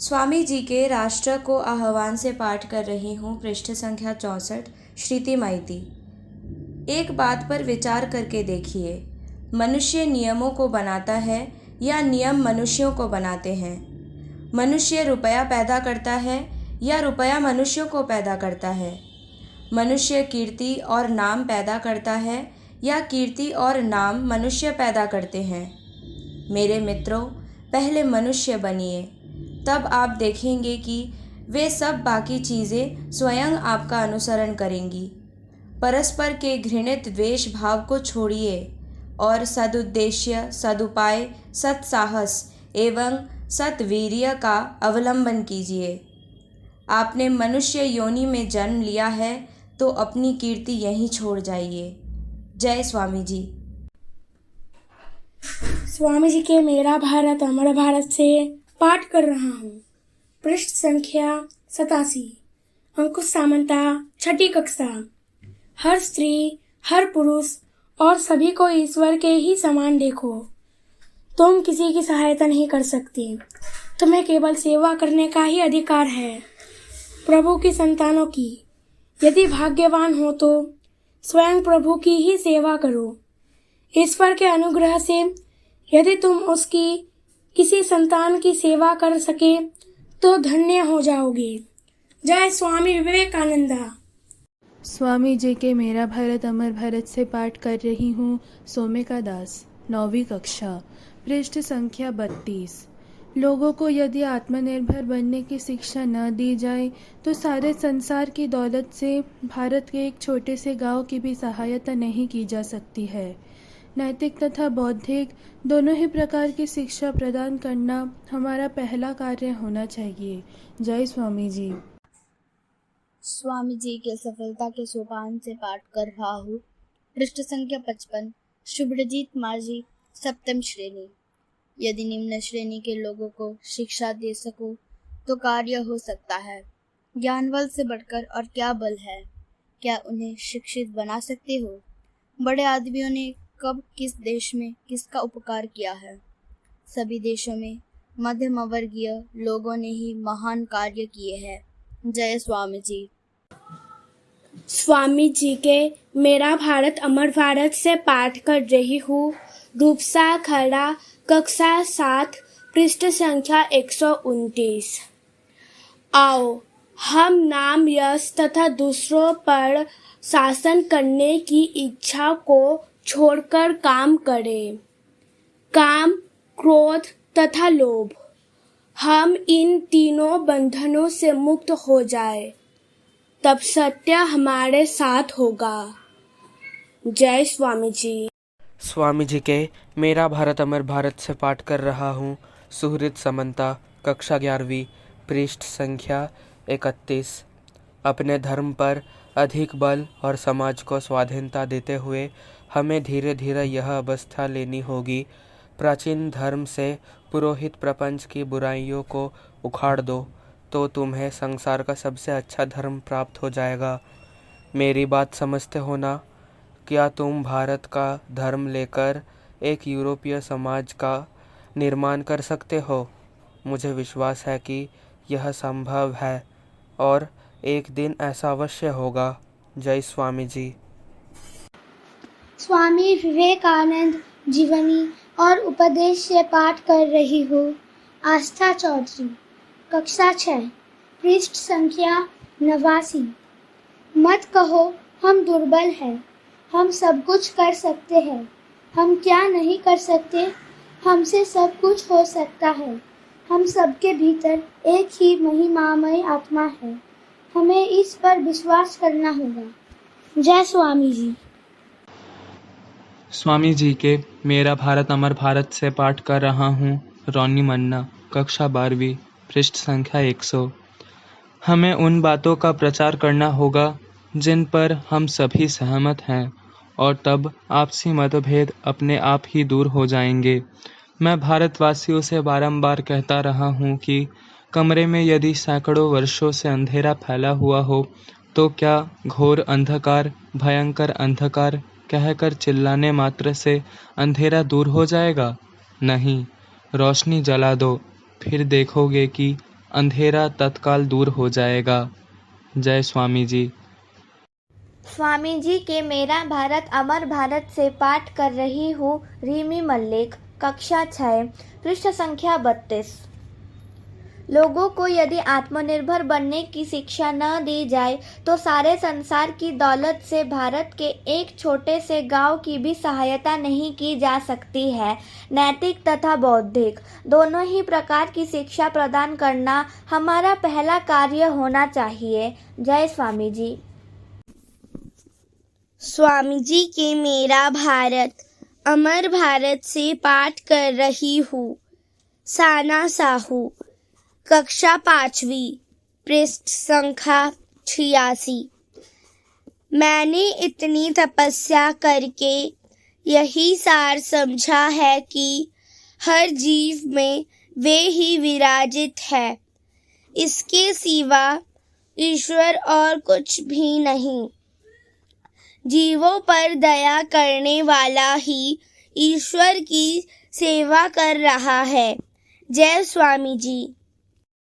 स्वामी जी के राष्ट्र को आह्वान से पाठ कर रही हूँ। पृष्ठ संख्या 64। श्रीति माइती। एक बात पर विचार करके देखिए, मनुष्य नियमों को बनाता है या नियम मनुष्यों को बनाते हैं? मनुष्य रुपया पैदा करता है या रुपया मनुष्यों को पैदा करता है? मनुष्य कीर्ति और नाम पैदा करता है या कीर्ति और नाम मनुष्य पैदा करते हैं? मेरे मित्रों, पहले मनुष्य बनिए, तब आप देखेंगे कि वे सब बाकी चीज़ें स्वयं आपका अनुसरण करेंगी। परस्पर के घृणित द्वेष भाव को छोड़िए और सदुद्देश्य, सदुपाय, सत्साहस एवं सत्वीर्य का अवलंबन कीजिए। आपने मनुष्य योनि में जन्म लिया है तो अपनी कीर्ति यहीं छोड़ जाइए। जय स्वामी जी। स्वामी जी के मेरा भारत अमर भारत से पाठ कर रहा हूँ। पृष्ठ संख्या 87। अंकुश सामंता, छठी कक्षा। हर स्त्री, हर पुरुष और सभी को ईश्वर के ही समान देखो। तुम किसी की सहायता नहीं कर सकती, तुम्हें केवल सेवा करने का ही अधिकार है, प्रभु की संतानों की। यदि भाग्यवान हो तो स्वयं प्रभु की ही सेवा करो। ईश्वर के अनुग्रह से यदि तुम उसकी किसी संतान की सेवा कर सके तो धन्य हो जाओगे। जय स्वामी विवेकानंदा। स्वामी जी के मेरा भारत अमर भारत से पाठ कर रही हूँ। सोमिका दास, 9वीं कक्षा। पृष्ठ संख्या 32। लोगों को यदि आत्मनिर्भर बनने की शिक्षा न दी जाए तो सारे संसार की दौलत से भारत के एक छोटे से गांव की भी सहायता नहीं की जा सकती है। नैतिक तथा बौद्धिक दोनों ही प्रकार की शिक्षा प्रदान करना हमारा पहला कार्य होना चाहिए। जय स्वामी जी। स्वामी जी के सफलता के सोपान से पाठ कर रहा हूँ। पृष्ठ संख्या 55। शुभ्रजीत मार्जी, 7वीं श्रेणी। यदि निम्न श्रेणी के लोगों को शिक्षा दे सको तो कार्य हो सकता है। ज्ञान बल से बढ़कर और क्या बल है? क्या उन्हें शिक्षित बना सकते हो? बड़े आदमियों ने कब किस देश में किसका उपकार किया है? सभी देशों में मध्यम वर्गीय लोगों ने ही महान कार्य किए हैं। जय स्वामी जी। स्वामी जी के मेरा भारत अमर भारत से पाठ कर रही हूँ। रूपसा खड़ा, कक्षा 7। पृष्ठ संख्या 129। आओ हम नाम, यश तथा दूसरों पर शासन करने की इच्छा को छोड़कर काम करें। काम, क्रोध तथा लोभ, हम इन तीनों बंधनों से मुक्त हो जाए, तब सत्य हमारे साथ होगा। जय स्वामी जी। स्वामी जी के मेरा भारत अमर भारत से पाठ कर रहा हूँ। सुहृद समंता, कक्षा 11वीं। पृष्ठ संख्या 31। अपने धर्म पर अधिक बल और समाज को स्वाधीनता देते हुए हमें धीरे धीरे यह अवस्था लेनी होगी। प्राचीन धर्म से पुरोहित प्रपंच की बुराइयों को उखाड़ दो तो तुम्हें संसार का सबसे अच्छा धर्म प्राप्त हो जाएगा। मेरी बात समझते हो ना? क्या तुम भारत का धर्म लेकर एक यूरोपीय समाज का निर्माण कर सकते हो? मुझे विश्वास है कि यह संभव है और एक दिन ऐसा अवश्य होगा। जय स्वामी जी। स्वामी विवेकानंद जीवनी और उपदेश से पाठ कर रही हूँ। आस्था चौधरी, कक्षा 6। पृष्ठ संख्या 89। मत कहो हम दुर्बल हैं, हम सब कुछ कर सकते हैं। हम क्या नहीं कर सकते? हमसे सब कुछ हो सकता है। हम सबके भीतर एक ही महिमामय आत्मा है, हमें इस पर विश्वास करना होगा। जय स्वामी जी। स्वामी जी के मेरा भारत अमर भारत से पाठ कर रहा हूँ। रोनी मन्ना, कक्षा 12वीं। पृष्ठ संख्या 100। हमें उन बातों का प्रचार करना होगा जिन पर हम सभी सहमत हैं और तब आपसी मतभेद अपने आप ही दूर हो जाएंगे। मैं भारतवासियों से बारंबार कहता रहा हूँ कि कमरे में यदि सैकड़ों वर्षों से अंधेरा फैला हुआ हो तो क्या घोर अंधकार, भयंकर अंधकार कहकर चिल्लाने मात्र से अंधेरा दूर हो जाएगा? नहीं, रोशनी जला दो, फिर देखोगे कि अंधेरा तत्काल दूर हो जाएगा। जय स्वामी जी। स्वामी जी के मेरा भारत अमर भारत से पाठ कर रही हूँ रीमी मल्लिक, कक्षा 6, पृष्ठ संख्या 32। लोगों को यदि आत्मनिर्भर बनने की शिक्षा न दी जाए तो सारे संसार की दौलत से भारत के एक छोटे से गांव की भी सहायता नहीं की जा सकती है। नैतिक तथा बौद्धिक दोनों ही प्रकार की शिक्षा प्रदान करना हमारा पहला कार्य होना चाहिए। जय स्वामी जी। स्वामी जी के मेरा भारत अमर भारत से पाठ कर रही हूँ साना साहू, कक्षा 5वीं, पृष्ठ संख्या 86। मैंने इतनी तपस्या करके यही सार समझा है कि हर जीव में वे ही विराजित है, इसके सिवा ईश्वर और कुछ भी नहीं। जीवों पर दया करने वाला ही ईश्वर की सेवा कर रहा है। जय स्वामी जी।